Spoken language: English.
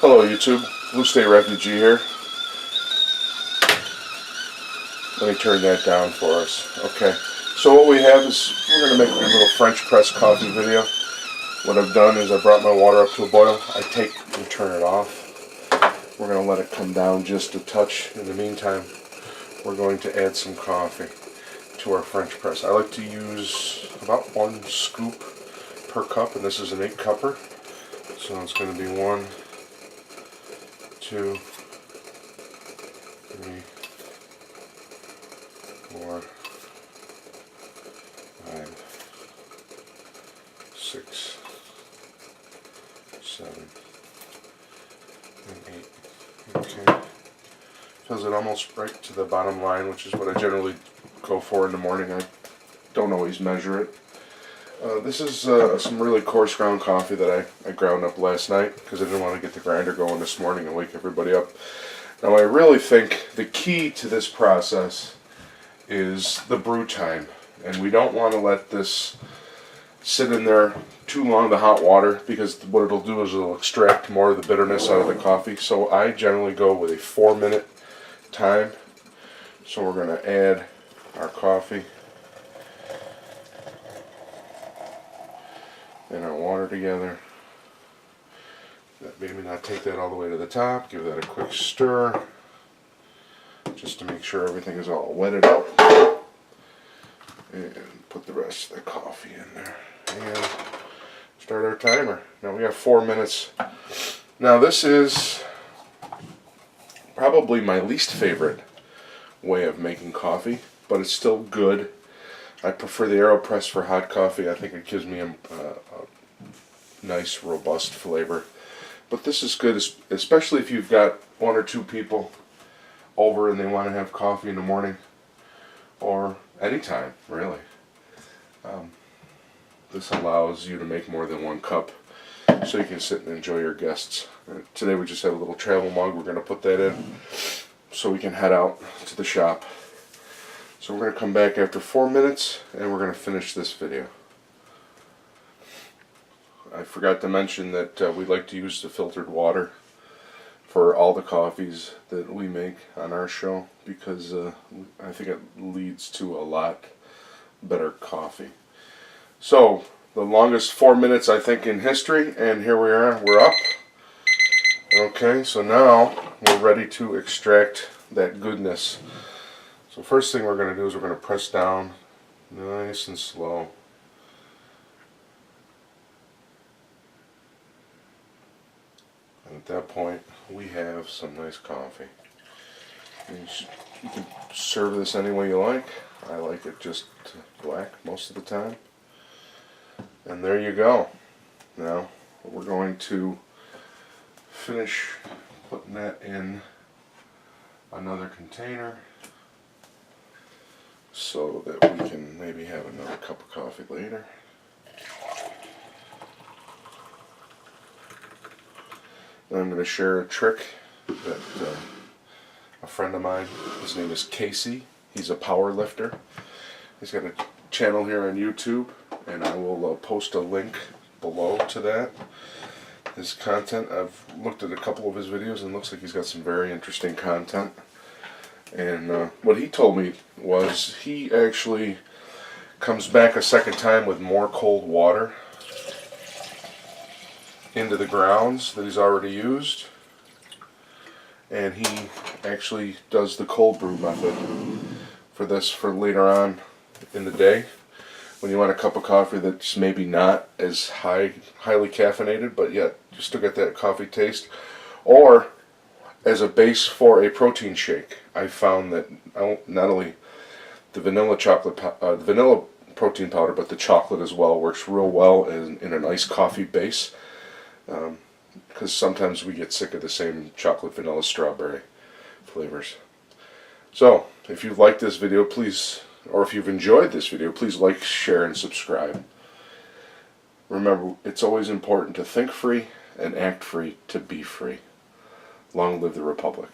Hello YouTube, Blue State Refugee here. Let me turn that down for us. Okay, so what we have is we're going to make a little French press coffee video. What I've done is I brought my water up to a boil. I take and turn it off. We're going to let it come down just a touch. In the meantime, we're going to add some coffee to our French press. I like to use about 1 scoop per cup, and this is an 8-cupper. So it's going to be 1, 2, 3, 4, 5, 6, 7, and 8. Okay. Fills it almost right to the bottom line, which is what I generally go for in the morning. I don't always measure it. This is some really coarse ground coffee that I ground up last night because I didn't want to get the grinder going this morning and wake everybody up. Now I really think the key to this process is the brew time, and we don't want to let this sit in there too long, the hot water, because what it'll do is it'll extract more of the bitterness out of the coffee. So I generally go with a 4-minute time. So we're going to add our coffee and our water together. Maybe not take that all the way to the top. Give that a quick stir just to make sure everything is all wetted up. And put the rest of the coffee in there. And start our timer. Now we have 4 minutes. Now this is probably my least favorite way of making coffee, but it's still good. I prefer the AeroPress for hot coffee. I think it gives me a nice, robust flavor. But this is good, especially if you've got 1 or 2 people over and they want to have coffee in the morning, or anytime, really. This allows you to make more than 1 cup, so you can sit and enjoy your guests. Today we just have a little travel mug. We're going to put that in so we can head out to the shop. So we're going to come back after 4 minutes and we're going to finish this video. I forgot to mention that we like to use the filtered water for all the coffees that we make on our show, because I think it leads to a lot better coffee. So the longest 4 minutes I think in history, and here we are, we're up. Okay, so now we're ready to extract that goodness. So first thing we're going to do is we're going to press down nice and slow. And at that point we have some nice coffee. You can serve this any way you like. I like it just black most of the time. And there you go. Now we're going to finish putting that in another container so that we can maybe have another cup of coffee later. Now I'm going to share a trick that a friend of mine, his name is Casey, he's a power lifter. He's got a channel here on YouTube, and I will post a link below to that. His content, I've looked at a couple of his videos and it looks like he's got some very interesting content. And what he told me was he actually comes back a second time with more cold water into the grounds that he's already used, and he actually does the cold brew method for this for later on in the day when you want a cup of coffee that's maybe not as highly caffeinated, but yet you still get that coffee taste, or as a base for a protein shake. I found that not only the vanilla protein powder, but the chocolate as well works real well in an iced coffee base, because sometimes we get sick of the same chocolate, vanilla, strawberry flavors. So if you've liked this video, please, or if you've enjoyed this video, please like, share, and subscribe. Remember, it's always important to think free and act free to be free. Long live the Republic.